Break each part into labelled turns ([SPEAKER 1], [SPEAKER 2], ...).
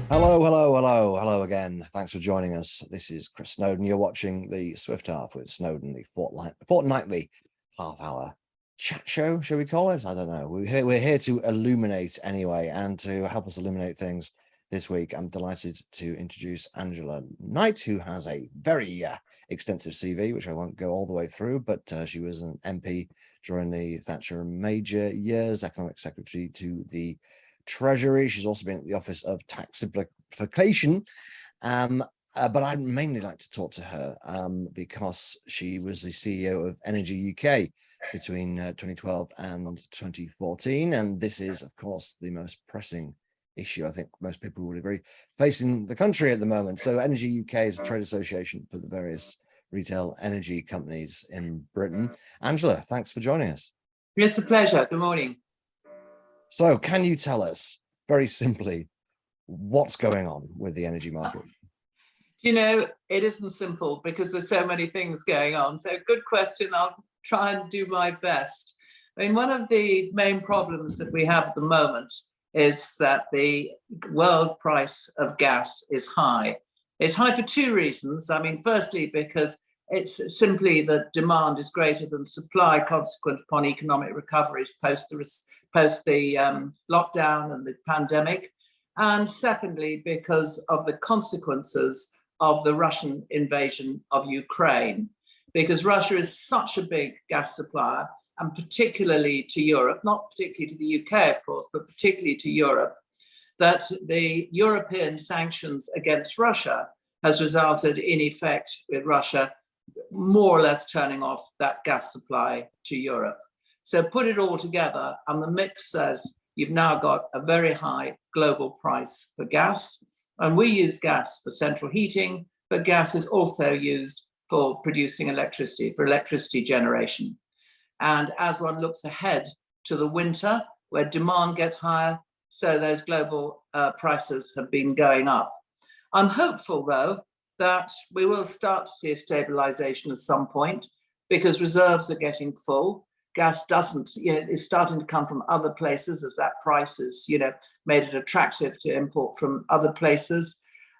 [SPEAKER 1] Hello again. Thanks for joining us. This is Chris Snowdon. You're watching the Swift Half with Snowdon, the fortnightly half-hour chat show, shall we call it? I don't know. We're here to illuminate anyway, and to help us illuminate things this week, I'm delighted to introduce Angela Knight, who has a very extensive CV, which I won't go all the way through, but she was an MP during the Thatcher Major years, Economic Secretary to the Treasury. She's also been at the Office of Tax Simplification. But I'd mainly like to talk to her because she was the CEO of Energy UK between 2012 and 2014. And this is, of course, the most pressing issue, I think most people would agree, facing the country at the moment. So Energy UK is a trade association for the various retail energy companies in Britain. Angela, thanks for joining us.
[SPEAKER 2] It's a pleasure. Good morning.
[SPEAKER 1] So can you tell us very simply what's going on with the energy market?
[SPEAKER 2] You know, it isn't simple because there's so many things going on. So good question. I'll try and do my best. I mean, one of the main problems that we have at the moment is that the world price of gas is high. It's high for two reasons. I mean, firstly, because it's simply that demand is greater than supply consequent upon economic recoveries post the lockdown and the pandemic. And secondly, because of the consequences of the Russian invasion of Ukraine, because Russia is such a big gas supplier, and particularly to Europe, not particularly to the UK, of course, but particularly to Europe, that the European sanctions against Russia has resulted in effect with Russia more or less turning off that gas supply to Europe. So put it all together, and the mix says you've now got a very high global price for gas. And we use gas for central heating, but gas is also used for producing electricity, for electricity generation. And as one looks ahead to the winter, where demand gets higher, so those global prices have been going up. I'm hopeful, though, that we will start to see a stabilization at some point because reserves are getting full. Gas doesn't, is starting to come from other places as that price is, made it attractive to import from other places.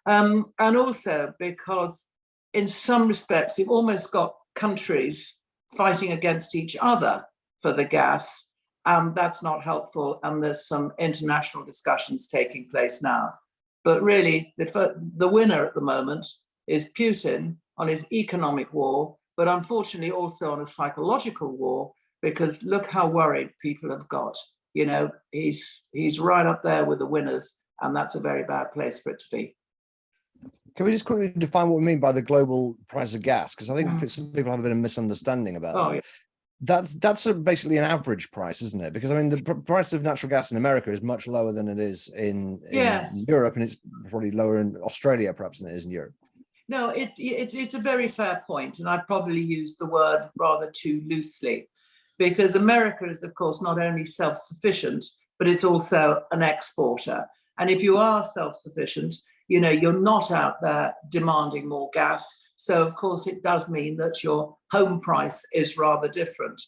[SPEAKER 2] And also because in some respects, you've almost got countries fighting against each other for the gas, and that's not helpful. And there's some international discussions taking place now. But really, the winner at the moment is Putin on his economic war, but unfortunately also on a psychological war, because look how worried people have got. He's right up there with the winners, and that's a very bad place for it to be.
[SPEAKER 1] Can we just quickly define what we mean by the global price of gas? Because I think some people have a bit of misunderstanding about that. Yeah. That's basically an average price, isn't it? Because I mean, the price of natural gas in America is much lower than it is in Europe, and it's probably lower in Australia, perhaps, than it is in Europe.
[SPEAKER 2] No, it's a very fair point, and I probably used the word rather too loosely, because America is, of course, not only self-sufficient, but it's also an exporter. And if you are self-sufficient, you're not out there demanding more gas. So, of course, it does mean that your home price is rather different.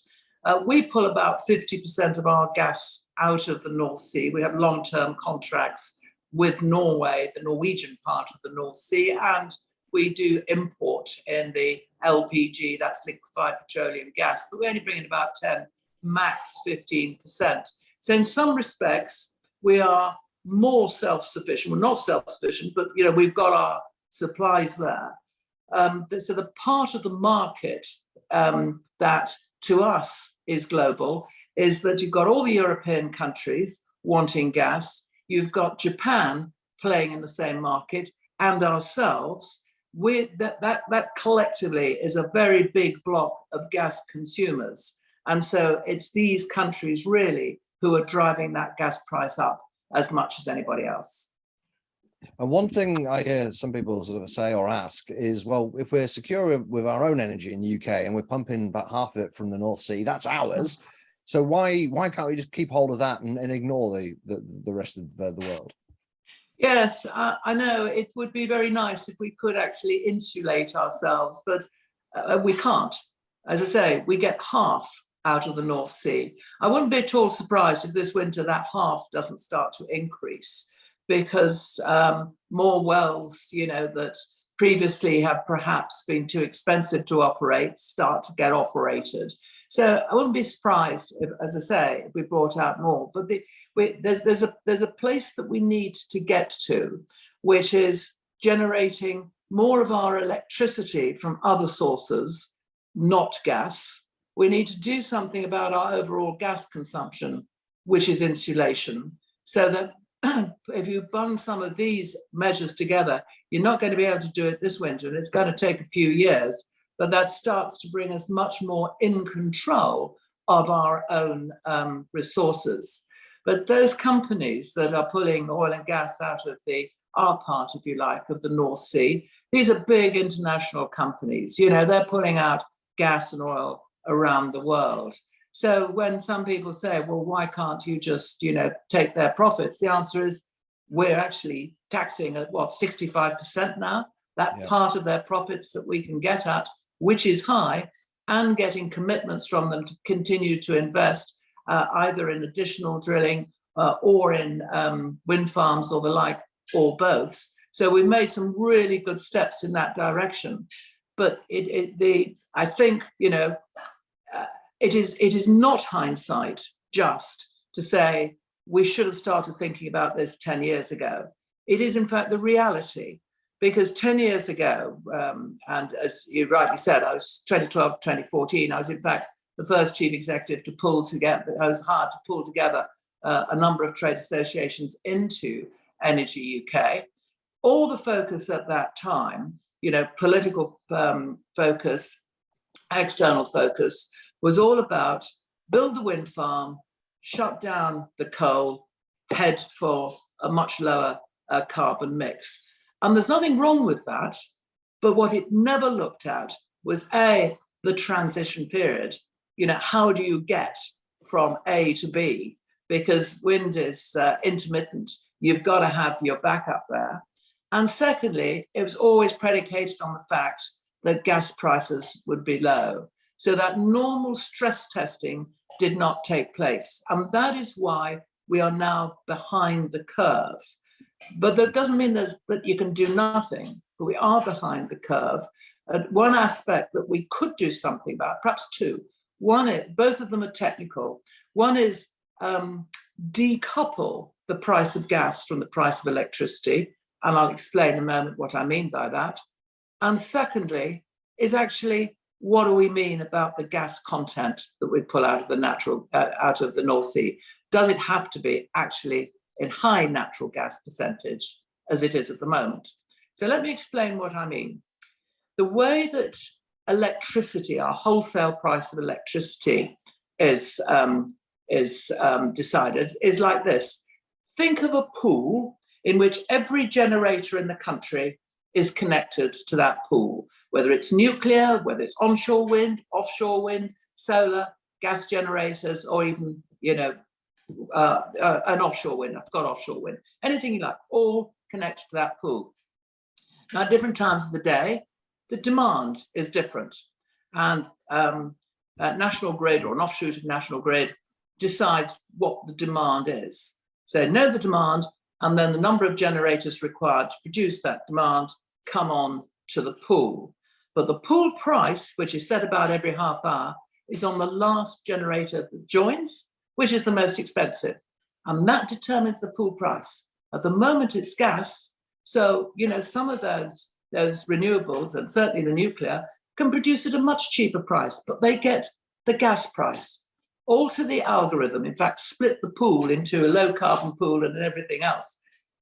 [SPEAKER 2] We pull about 50% of our gas out of the North Sea. We have long-term contracts with Norway, the Norwegian part of the North Sea, and we do import in the LPG, that's liquefied petroleum gas, but we only bring in about 10, max 15%. So in some respects, we are more self-sufficient. We're not self-sufficient, but we've got our supplies there. So the part of the market that to us is global is that you've got all the European countries wanting gas, you've got Japan playing in the same market, and ourselves. That collectively is a very big block of gas consumers. And so it's these countries really who are driving that gas price up as much as anybody else.
[SPEAKER 1] And one thing I hear some people sort of say or ask is, well, if we're secure with our own energy in the UK and we're pumping about half of it from the North Sea, that's ours. So why can't we just keep hold of that and ignore the rest of the world?
[SPEAKER 2] Yes, I know it would be very nice if we could actually insulate ourselves, but we can't. As I say, we get half out of the North Sea. I wouldn't be at all surprised if this winter that half doesn't start to increase, because more wells, that previously have perhaps been too expensive to operate start to get operated. So I wouldn't be surprised, if, as I say, if we brought out more. But there's a place that we need to get to, which is generating more of our electricity from other sources, not gas. We need to do something about our overall gas consumption, which is insulation, so that if you bung some of these measures together, you're not going to be able to do it this winter, and it's going to take a few years, but that starts to bring us much more in control of our own resources. But those companies that are pulling oil and gas out of our part, if you like, of the North Sea, these are big international companies. They're pulling out gas and oil around the world. So when some people say, well, why can't you just, take their profits? The answer is we're actually taxing at 65% now, that part of their profits that we can get at, which is high, and getting commitments from them to continue to invest either in additional drilling or in wind farms or the like, or both. So we've made some really good steps in that direction. But I think, it is not hindsight just to say we should have started thinking about this 10 years ago. It is, in fact, the reality, because 10 years ago, and as you rightly said, I was 2012, 2014, I was, in fact, the first chief executive to pull together, I was hired to pull together a number of trade associations into Energy UK. All the focus at that time, political focus, external focus, was all about build the wind farm, shut down the coal, head for a much lower carbon mix. And there's nothing wrong with that, but what it never looked at was the transition period. How do you get from A to B? Because wind is intermittent. You've got to have your backup there. And secondly, it was always predicated on the fact that gas prices would be low. So that normal stress testing did not take place. And that is why we are now behind the curve. But that doesn't mean that you can do nothing, but we are behind the curve. And one aspect that we could do something about, perhaps two. One is, both of them are technical. One is decouple the price of gas from the price of electricity. And I'll explain in a moment what I mean by that. And secondly, is actually, what do we mean about the gas content that we pull out of the North Sea? Does it have to be actually in high natural gas percentage as it is at the moment? So let me explain what I mean. The way that electricity, our wholesale price of electricity, is decided is like this. Think of a pool in which every generator in the country is connected to that pool, whether it's nuclear, whether it's onshore wind, offshore wind, solar, gas generators, or even, an offshore wind. I've got offshore wind. Anything you like, all connected to that pool. Now, at different times of the day, the demand is different. And National Grid, or an offshoot of National Grid, decides what the demand is. So know the demand, and then the number of generators required to produce that demand come on to the pool. But the pool price, which is set about every half hour, is on the last generator that joins, which is the most expensive. And that determines the pool price. At the moment, it's gas. So, some of those renewables, and certainly the nuclear, can produce at a much cheaper price, but they get the gas price. Alter the algorithm, in fact, split the pool into a low carbon pool and everything else.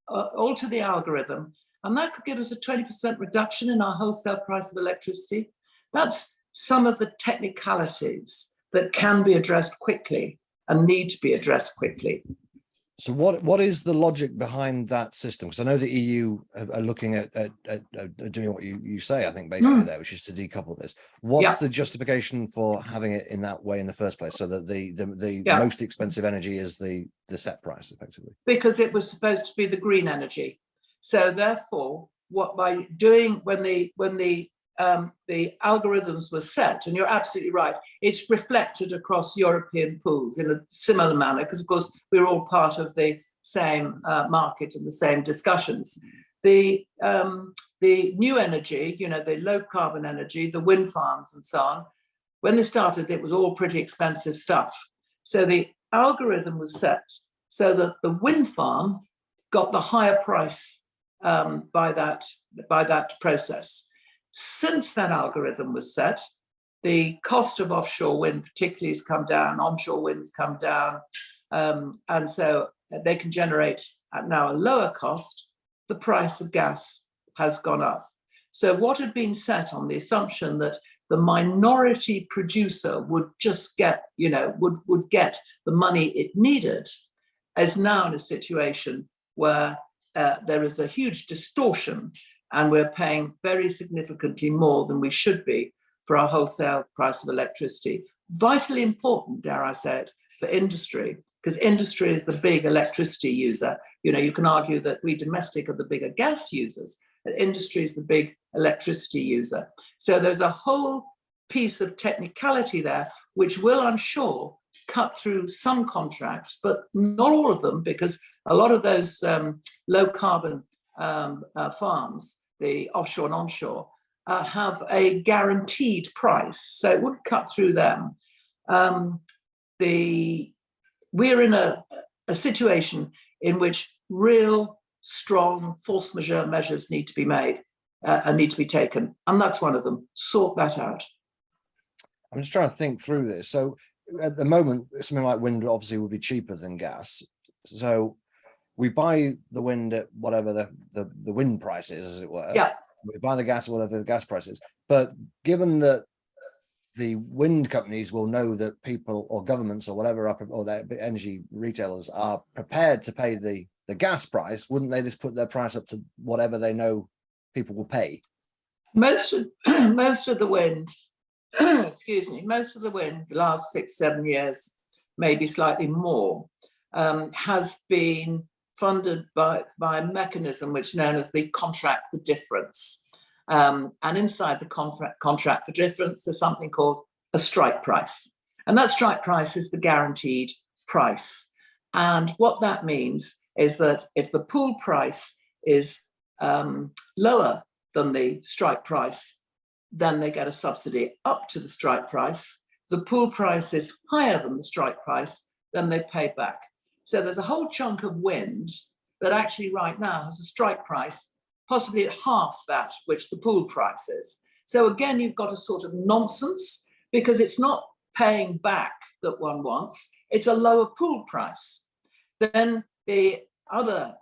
[SPEAKER 2] Alter the algorithm, and that could give us a 20% reduction in our wholesale price of electricity. That's some of the technicalities that can be addressed quickly and need to be addressed quickly.
[SPEAKER 1] So what is the logic behind that system? Because I know the EU are looking at doing what you say, I think, basically there, which is to decouple this. What's the justification for having it in that way in the first place, so that the most expensive energy is the set price, effectively? Because
[SPEAKER 2] it was supposed to be the green energy. So therefore, what by doing when the algorithms were set, and you're absolutely right, it's reflected across European pools in a similar manner, because of course we're all part of the same market and the same discussions. The new energy, the low carbon energy, the wind farms and so on, when they started, it was all pretty expensive stuff. So the algorithm was set so that the wind farm got the higher price by that process. Since that algorithm was set, the cost of offshore wind particularly has come down, onshore winds come down, and so they can generate at now a lower cost. The price of gas has gone up. So what had been set on the assumption that the minority producer would just get, would get the money it needed, is now in a situation where there is a huge distortion, and we're paying very significantly more than we should be for our wholesale price of electricity. Vitally important, dare I say it, for industry, because industry is the big electricity user. You can argue that we domestic are the bigger gas users, but industry is the big electricity user. So there's a whole piece of technicality there, which will, I'm sure, cut through some contracts, but not all of them, because a lot of those low carbon farms, the offshore and onshore, have a guaranteed price, so it wouldn't cut through them. We're in a situation in which real strong force majeure measures need to be made and need to be taken, and that's one of them. Sort that out.
[SPEAKER 1] I'm just trying to think through this. So at the moment, something like wind obviously would be cheaper than gas. So we buy the wind at whatever the wind price is, as it were.
[SPEAKER 2] Yeah.
[SPEAKER 1] We buy the gas at whatever the gas price is. But given that the wind companies will know that people or governments or whatever, or their energy retailers are prepared to pay the gas price, wouldn't they just put their price up to whatever they know people will pay?
[SPEAKER 2] Most of the wind, excuse me, most of the wind, the last 6-7 years, maybe slightly more, has been funded by a mechanism which is known as the contract for difference. And inside the contract for difference, there's something called a strike price. And that strike price is the guaranteed price. And what that means is that if the pool price is lower than the strike price, then they get a subsidy up to the strike price. If the pool price is higher than the strike price, then they pay back. So there's a whole chunk of wind that actually right now has a strike price possibly at half that which the pool price is. So again, you've got a sort of nonsense, because it's not paying back that one wants, it's a lower pool price. Then the other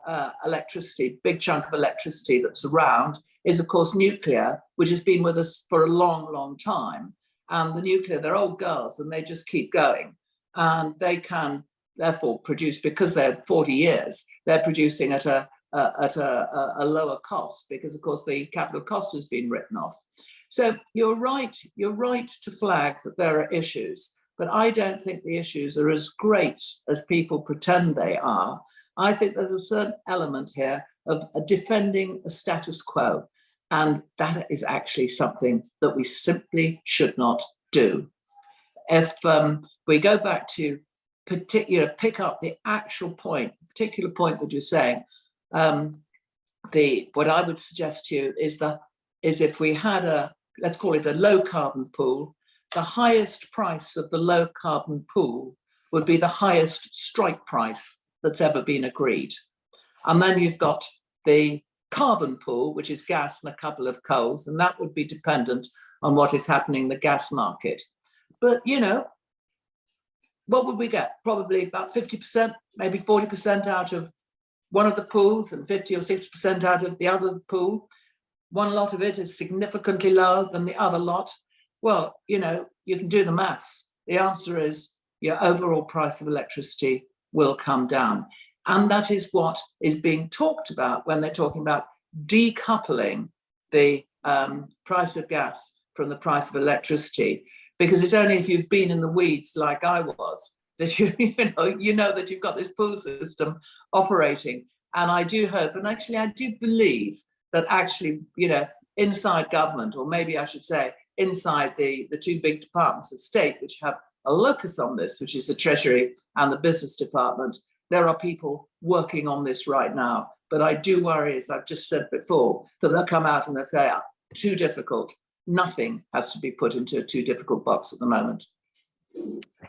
[SPEAKER 2] electricity, big chunk of electricity that's around is of course nuclear, which has been with us for a long, long time. And the nuclear, they're old girls and they just keep going. And they can therefore produce, because they're 40 years, they're producing at a lower cost, because of course the capital cost has been written off. So you're right to flag that there are issues, but I don't think the issues are as great as people pretend they are. I think there's a certain element here of defending a status quo, and that is actually something that we simply should not do. If we go back to pick up the actual point, particular point that you're saying, what I would suggest to you is if we had let's call it a low carbon pool, the highest price of the low carbon pool would be the highest strike price that's ever been agreed. And then you've got the carbon pool, which is gas and a couple of coals, and that would be dependent on what is happening in the gas market. But what would we get? Probably about 50%, maybe 40% out of one of the pools and 50 or 60% out of the other pool. One lot of it is significantly lower than the other lot. Well, you can do the maths. The answer is your overall price of electricity will come down. And that is what is being talked about when they're talking about decoupling the price of gas from the price of electricity. Because it's only if you've been in the weeds like I was that you know that you've got this pool system operating. And I do hope, and actually I do believe that actually, inside government, or maybe I should say inside the two big departments of state which have a locus on this, which is the Treasury and the Business Department, there are people working on this right now. But I do worry, as I've just said before, that they'll come out and they'll say, too difficult. Nothing has to be put into a too difficult box at the moment.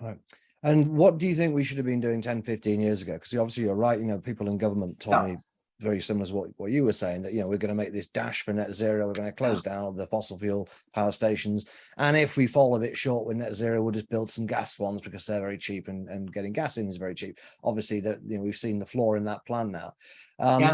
[SPEAKER 1] Right. And what do you think we should have been doing 10, 15 years ago? Because obviously you're right, people in government told me very similar to what you were saying, that, we're going to make this dash for net zero. We're going to close down the fossil fuel power stations. And if we fall a bit short with net zero, we'll just build some gas ones because they're very cheap and getting gas in is very cheap. Obviously that, we've seen the flaw in that plan now.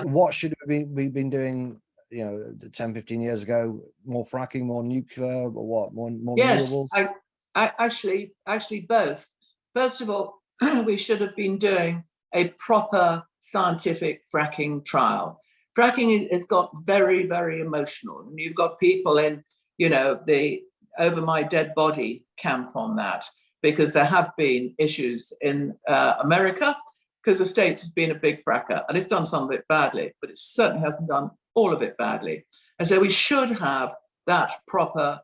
[SPEAKER 1] What should we been doing, 10, 15 years ago? More fracking, more nuclear, or what? More renewables?
[SPEAKER 2] I actually both. First of all, we should have been doing a proper scientific fracking trial. Fracking has got very, very emotional. And you've got people in, the over my dead body camp on that, because there have been issues in America, because the States has been a big fracker, and it's done some of it badly, but it certainly hasn't done all of it badly. And so we should have that proper,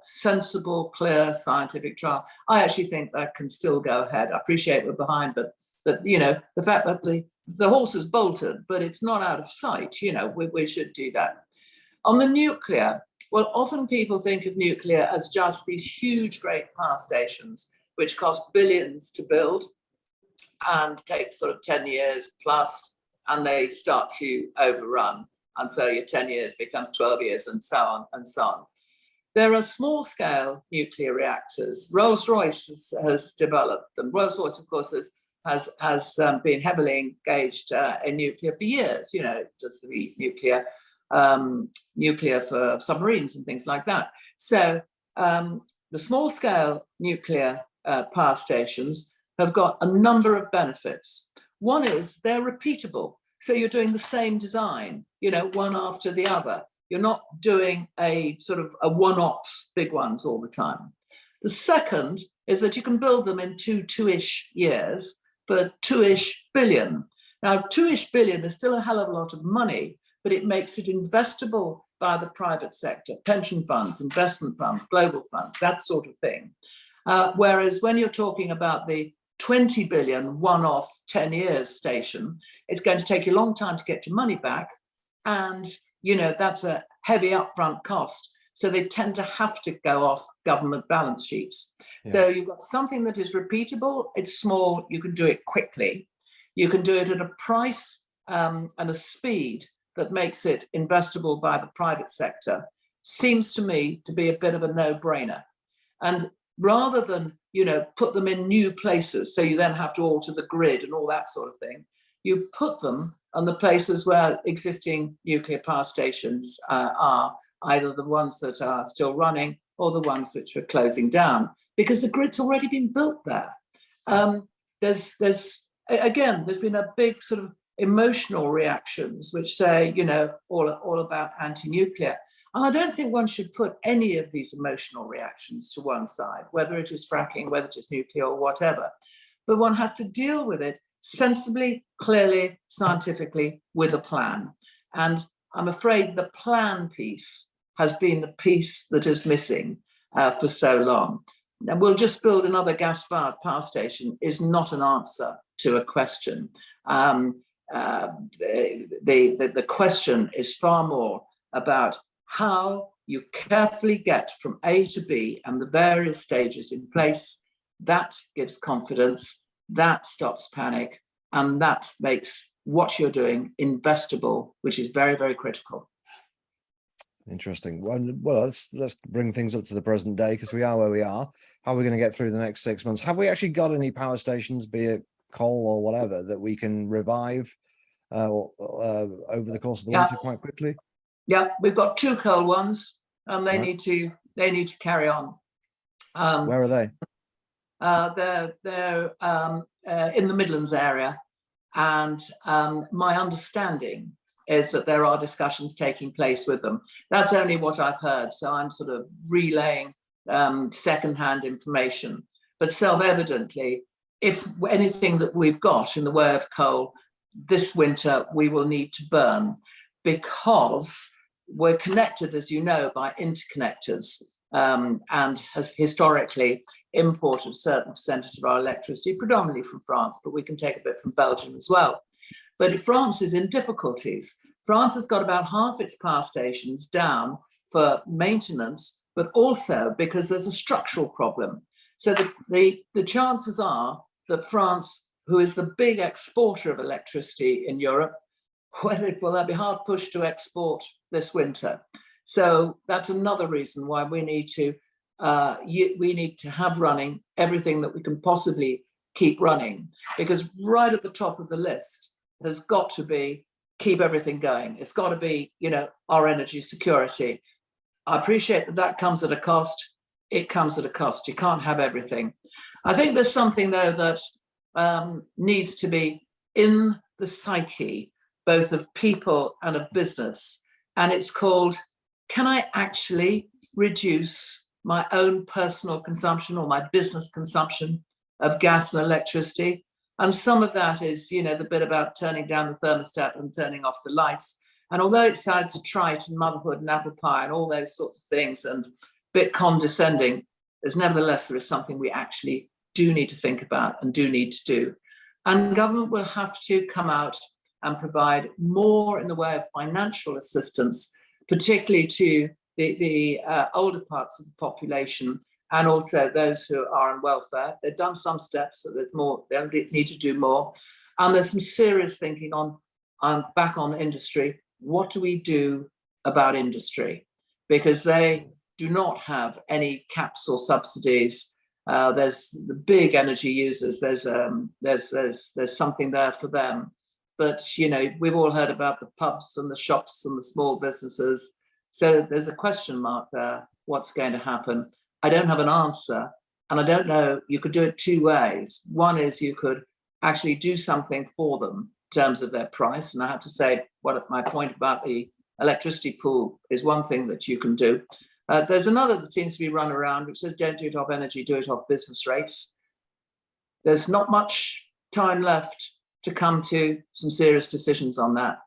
[SPEAKER 2] sensible, clear scientific trial. I actually think that can still go ahead. I appreciate we're behind, but the fact that the horse has bolted, but it's not out of sight, we should do that. On the nuclear, well, often people think of nuclear as just these huge, great power stations, which cost billions to build and take sort of 10 years plus, and they start to overrun. And so your 10 years becomes 12 years and so on and so on. There are small-scale nuclear reactors. Rolls-Royce has developed them. Rolls-Royce, of course, has been heavily engaged in nuclear for years. Just the nuclear for submarines and things like that. So the small-scale nuclear power stations have got a number of benefits. One is they're repeatable. So you're doing the same design, one after the other. You're not doing a sort of a one-offs, big ones all the time. The second is that you can build them in two-ish years for 2-ish billion. Now, 2-ish billion is still a hell of a lot of money, but it makes it investable by the private sector, pension funds, investment funds, global funds, that sort of thing. Whereas when you're talking about the 20 billion one-off 10 years station, it's going to take you a long time to get your money back. And, that's a heavy upfront cost. So they tend to have to go off government balance sheets. Yeah. So you've got something that is repeatable. It's small. You can do it quickly. You can do it at a price and a speed that makes it investable by the private sector. Seems to me to be a bit of a no-brainer. And rather than, put them in new places, so you then have to alter the grid and all that sort of thing, you put them on the places where existing nuclear power stations are, either the ones that are still running or the ones which are closing down, because the grid's already been built there. There's been a big sort of emotional reactions which say, all about anti-nuclear. And I don't think one should put any of these emotional reactions to one side, whether it is fracking, whether it is nuclear or whatever. But one has to deal with it sensibly, clearly, scientifically, with a plan. And I'm afraid the plan piece has been the piece that is missing for so long. And we'll just build another gas-fired power station is not an answer to a question. The question is far more about how you carefully get from A to B and the various stages in place. That gives confidence, that stops panic, and that makes what you're doing investable, which is very, very critical.
[SPEAKER 1] Interesting. Well, let's bring things up to the present day, because we are where we are. How are we going to get through the next 6 months? Have we actually got any power stations, be it coal or whatever, that we can revive over the course of the winter quite quickly?
[SPEAKER 2] Yeah, we've got 2 coal ones, and they need to carry on.
[SPEAKER 1] Where are they?
[SPEAKER 2] They're in the Midlands area, and my understanding is that there are discussions taking place with them. That's only what I've heard, so I'm sort of relaying secondhand information. But self-evidently, if anything that we've got in the way of coal this winter, we will need to burn, because we're connected, as you know, by interconnectors. and has historically imported a certain percentage of our electricity, predominantly from France, but we can take a bit from Belgium as well. But if France is in difficulties, France has got about half its power stations down for maintenance, but also because there's a structural problem. So the chances are that France, who is the big exporter of electricity in Europe, will they'll be hard pushed to export this winter. So that's another reason why we need to have running everything that we can possibly keep running, because right at the top of the list has got to be keep everything going. It's got to be, our energy security. I appreciate that comes at a cost. It comes at a cost. You can't have everything. I think there's something though that needs to be in the psyche, both of people and of business. And it's called, can I actually reduce my own personal consumption or my business consumption of gas and electricity? And some of that is, the bit about turning down the thermostat and turning off the lights. And although it sounds trite and motherhood and apple pie and all those sorts of things and a bit condescending, there is something we actually do need to think about and do need to do. And government will have to come out and provide more in the way of financial assistance, particularly to the older parts of the population and also those who are on welfare. They've done some steps, so there's more, they need to do more. And there's some serious thinking back on industry. What do we do about industry? Because they do not have any caps or subsidies. There's the big energy users, there's something there for them. But, we've all heard about the pubs and the shops and the small businesses. So there's a question mark there. What's going to happen? I don't have an answer. And I don't know, you could do it two ways. One is you could actually do something for them in terms of their price. And I have to say, my point about the electricity pool is one thing that you can do. There's another that seems to be run around, which says, don't do it off energy, do it off business rates. There's not much time left to come to some serious decisions on that.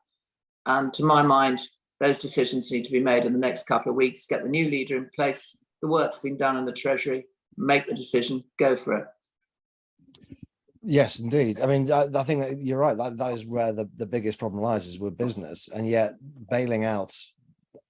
[SPEAKER 2] And to my mind, those decisions need to be made in the next couple of weeks, get the new leader in place, the work's been done in the Treasury, make the decision, go for it.
[SPEAKER 1] Yes, indeed. I mean, I think that you're right. That is where the biggest problem lies, is with business, and yet bailing out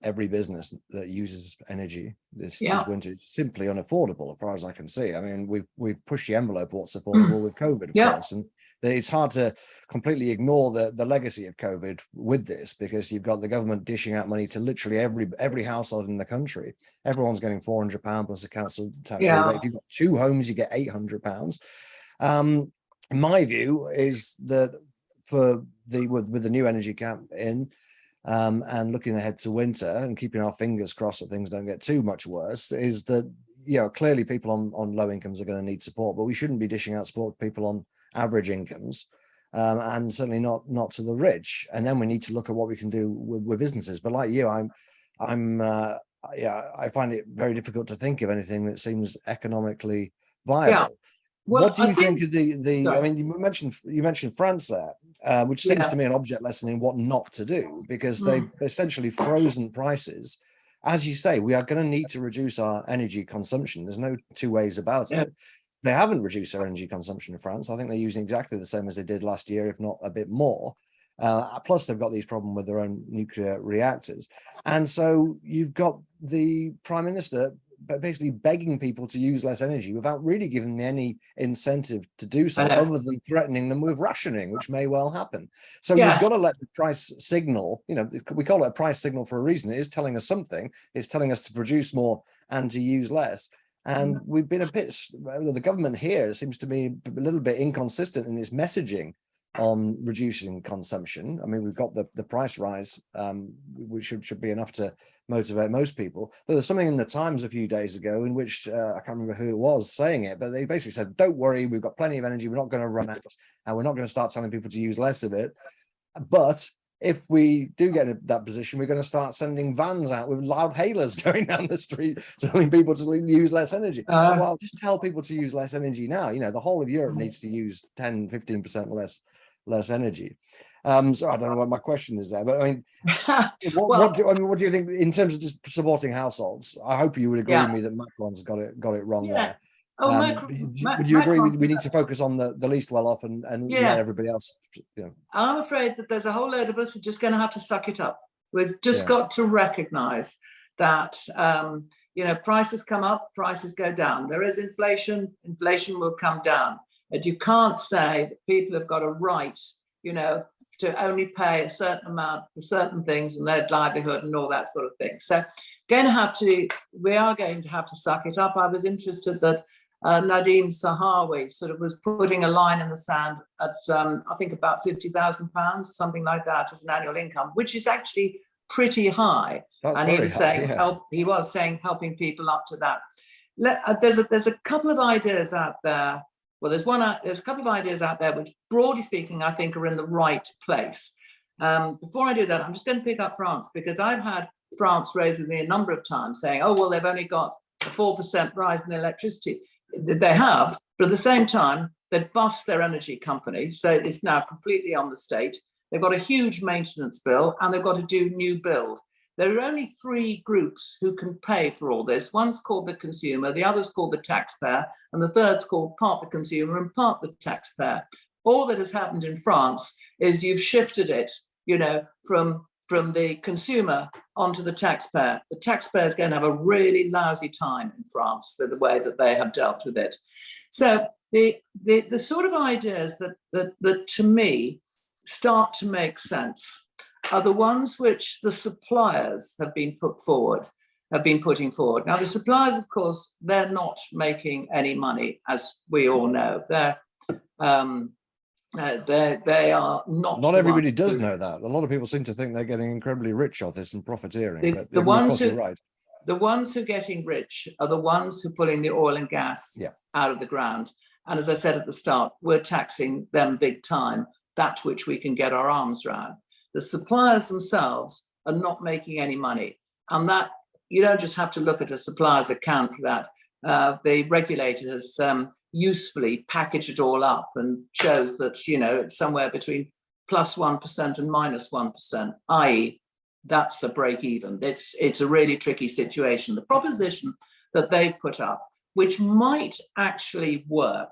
[SPEAKER 1] every business that uses energy this winter is simply unaffordable, as far as I can see. I mean, we've pushed the envelope of what's affordable with COVID, of course, and it's hard to completely ignore the legacy of COVID with this, because you've got the government dishing out money to literally every household in the country. Everyone's getting £400 plus a council tax rebate. If you've got 2 homes, you get £800. My view is that with the new energy cap in, and looking ahead to winter and keeping our fingers crossed that things don't get too much worse, is that clearly people on low incomes are going to need support, but we shouldn't be dishing out support to people on average incomes, and certainly not to the rich. And then we need to look at what we can do with businesses. But like you, I find it very difficult to think of anything that seems economically viable. Well, what do you think of the I mean, you mentioned France there, which seems to me an object lesson in what not to do, because they've essentially frozen prices. As you say, we are going to need to reduce our energy consumption. There's no two ways about it. They haven't reduced their energy consumption in France. I think they're using exactly the same as they did last year, if not a bit more. Plus, they've got these problems with their own nuclear reactors. And so you've got the Prime Minister basically begging people to use less energy without really giving them any incentive to do so, other than threatening them with rationing, which may well happen. So you've got to let the price signal, we call it a price signal for a reason. It is telling us something. It's telling us to produce more and to use less. And we've been the government here seems to be a little bit inconsistent in its messaging on reducing consumption. I mean, we've got the price rise, which should be enough to motivate most people. But there's something in the Times a few days ago in which I can't remember who it was saying it, but they basically said, don't worry, we've got plenty of energy, we're not going to run out, and we're not going to start telling people to use less of it. But if we do get in that position, we're going to start sending vans out with loud hailers going down the street, telling people to use less energy. Well, just tell people to use less energy now. The whole of Europe needs to use 10, 15% less energy. So I don't know what my question is there, but I mean, what,
[SPEAKER 2] Well,
[SPEAKER 1] what do you think in terms of just supporting households? I hope you would agree
[SPEAKER 2] yeah,
[SPEAKER 1] with me that Macron's got it wrong
[SPEAKER 2] yeah.
[SPEAKER 1] there.
[SPEAKER 2] Oh,
[SPEAKER 1] Would you agree we need to focus on the least well off and let
[SPEAKER 2] yeah.
[SPEAKER 1] everybody else,
[SPEAKER 2] I'm afraid that there's a whole load of us who are just going to have to suck it up. We've just
[SPEAKER 1] Yeah.
[SPEAKER 2] got to recognize that, prices come up, prices go down. There is inflation, inflation will come down. And you can't say that people have got a right, to only pay a certain amount for certain things and their livelihood and all that sort of thing. So we are going to have to suck it up. I was interested that Nadeem Sahawi sort of was putting a line in the sand at I think about £50,000, something like that, as an annual income, which is actually pretty high.
[SPEAKER 1] That's
[SPEAKER 2] and he
[SPEAKER 1] very
[SPEAKER 2] was
[SPEAKER 1] high,
[SPEAKER 2] saying
[SPEAKER 1] yeah.
[SPEAKER 2] he was saying helping people up to that. There's a couple of ideas out there. Well, there's a couple of ideas out there which, broadly speaking, I think are in the right place. Before I do that, I'm just going to pick up France, because I've had France raise with me a number of times saying, oh, well, they've only got a 4% rise in electricity. They have, but at the same time, they've bust their energy company, so it's now completely on the state. They've got a huge maintenance bill, and they've got to do new build. There are only three groups who can pay for all this. One's called the consumer, the other's called the taxpayer, and the third's called part the consumer and part the taxpayer. All that has happened in France is you've shifted it, from the consumer onto the taxpayer. The taxpayer is going to have a really lousy time in France with the way that they have dealt with it. So the sort of ideas that to me start to make sense are the ones which the suppliers have been putting forward. Now, the suppliers, of course, they're not making any money, as we all know. They are not.
[SPEAKER 1] Not everybody does know that. A lot of people seem to think they're getting incredibly rich off this and profiteering. But
[SPEAKER 2] The ones
[SPEAKER 1] you're right.
[SPEAKER 2] The ones who are getting rich are the ones who are pulling the oil and gas out of the ground. And as I said at the start, we're taxing them big time, that which we can get our arms around. The suppliers themselves are not making any money. And that, you don't just have to look at a supplier's account for that. The regulator has usefully packaged it all up and shows that, it's somewhere between plus 1% and minus 1%, i.e., that's a break even. It's a really tricky situation. The proposition that they've put up, which might actually work,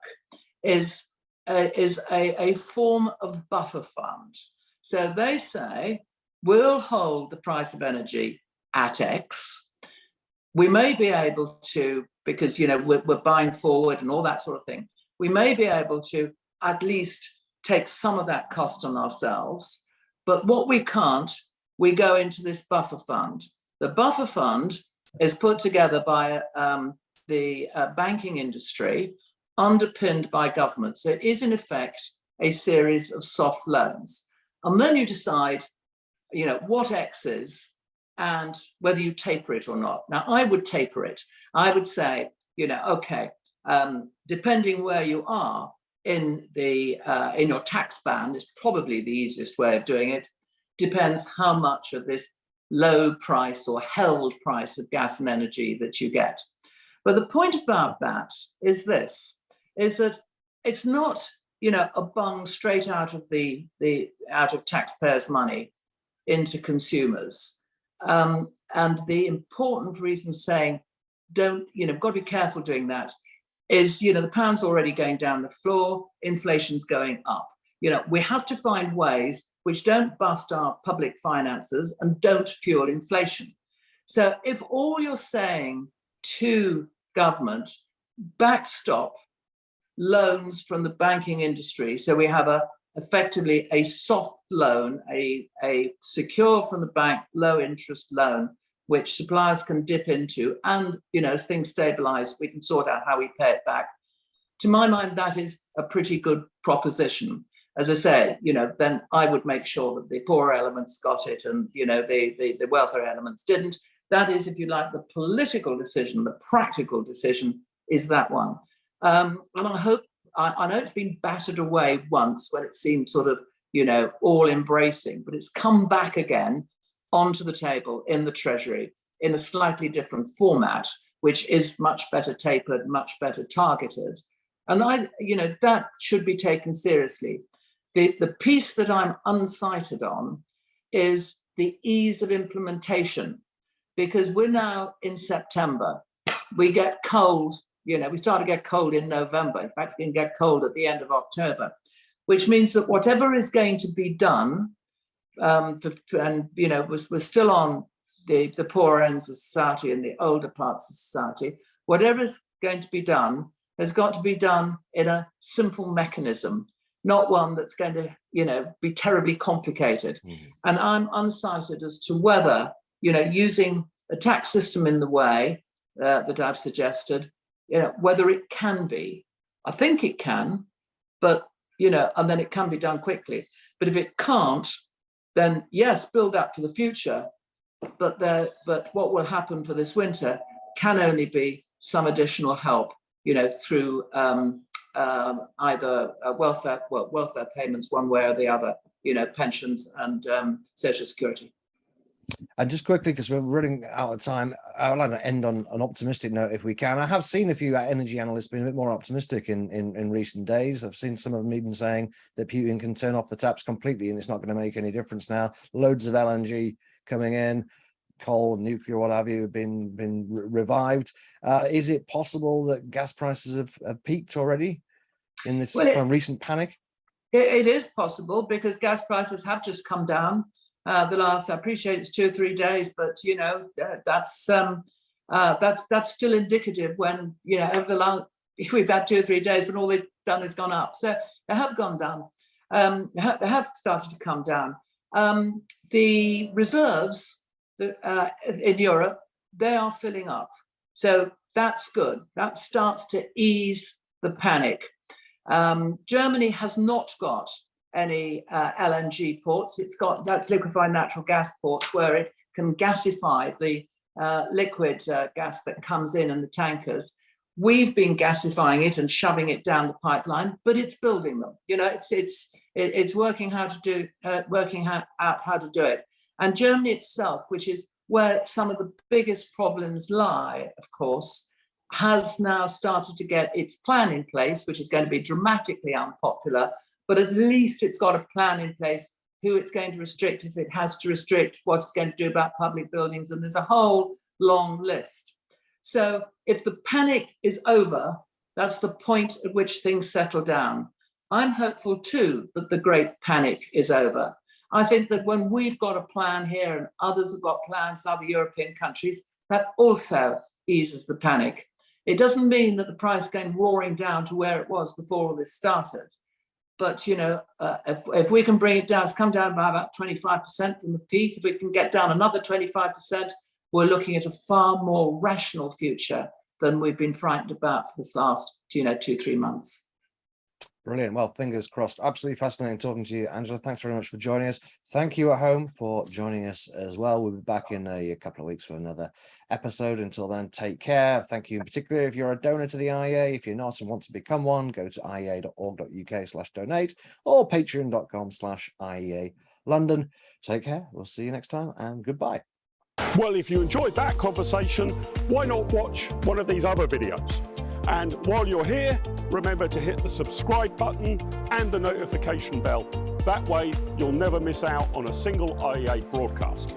[SPEAKER 2] is a form of buffer fund. So they say, we'll hold the price of energy at X. We may be able to, because we're buying forward and all that sort of thing, we may be able to at least take some of that cost on ourselves. But what we can't, we go into this buffer fund. The buffer fund is put together by the banking industry, underpinned by government. So it is in effect a series of soft loans. And then you decide, what X is and whether you taper it or not. Now, I would taper it. I would say, okay, depending where you are in your tax band, is probably the easiest way of doing it. Depends how much of this low price or held price of gas and energy that you get. But the point about that is this, is that it's not, a bung straight out of out of taxpayers' money into consumers. And the important reason saying, got to be careful doing that, is, the pound's already going down the floor, inflation's going up. We have to find ways which don't bust our public finances and don't fuel inflation. So if all you're saying to government, backstop loans from the banking industry, so we have effectively a soft loan, a secure from the bank, low interest loan, which suppliers can dip into, and as things stabilize, we can sort out how we pay it back. To my mind, that is a pretty good proposition. As I say, then I would make sure that the poorer elements got it and the wealthier elements didn't. That is, if you like, the political decision. The practical decision is that one. And I know it's been battered away once when it seemed sort of, all embracing, but it's come back again onto the table in the Treasury in a slightly different format, which is much better tapered, much better targeted. And that should be taken seriously. The piece that I'm unsighted on is the ease of implementation, because we're now in September. We get cold, we start to get cold in November. In fact, we can get cold at the end of October, which means that whatever is going to be done, we're still on the poorer ends of society and the older parts of society, whatever is going to be done has got to be done in a simple mechanism, not one that's going to, be terribly complicated. And I'm unsighted as to whether, using a tax system in the way that I've suggested, whether it can be. I think it can, but, and then it can be done quickly. But if it can't, then yes, build up for the future. But what will happen for this winter can only be some additional help, through either welfare payments one way or the other, pensions and social security.
[SPEAKER 1] And just quickly, because we're running out of time, I would like to end on an optimistic note if we can. I have seen a few energy analysts being a bit more optimistic in recent days. I've seen some of them even saying that Putin can turn off the taps completely and it's not going to make any difference now. Loads of LNG coming in, coal and nuclear, what have you, have been revived. Is it possible that gas prices have peaked already in this kind of recent panic?
[SPEAKER 2] It is possible, because gas prices have just come down. The last, I appreciate it's 2 or 3 days, but that's still indicative when over the last, if we've had 2 or 3 days when all they've done is gone up. So they have gone down. They have started to come down. The reserves in Europe, they are filling up. So that's good. That starts to ease the panic. Germany has not got any LNG ports. That's liquefied natural gas ports, where it can gasify the liquid gas that comes in the tankers. We've been gasifying it and shoving it down the pipeline, but it's building them. It's working out how to do it. And Germany itself, which is where some of the biggest problems lie, of course, has now started to get its plan in place, which is going to be dramatically unpopular. But at least it's got a plan in place, who it's going to restrict, if it has to restrict, what it's going to do about public buildings. And there's a whole long list. So if the panic is over, that's the point at which things settle down. I'm hopeful too that the great panic is over. I think that when we've got a plan here and others have got plans, other European countries, that also eases the panic. It doesn't mean that the price going roaring down to where it was before all this started. But, if we can bring it down, it's come down by about 25% from the peak. If we can get down another 25%, we're looking at a far more rational future than we've been frightened about for this last, 2-3 months.
[SPEAKER 1] Brilliant. Well, fingers crossed. Absolutely fascinating talking to you, Angela. Thanks very much for joining us. Thank you at home for joining us as well. We'll be back in a couple of weeks for another episode. Until then, take care. Thank you in particular if you're a donor to the IEA. If you're not and want to become one, go to iea.org.uk/donate or patreon.com/IEA London. Take care. We'll see you next time, and goodbye.
[SPEAKER 3] Well, if you enjoyed that conversation, why not watch one of these other videos? And while you're here, remember to hit the subscribe button and the notification bell. That way, you'll never miss out on a single IEA broadcast.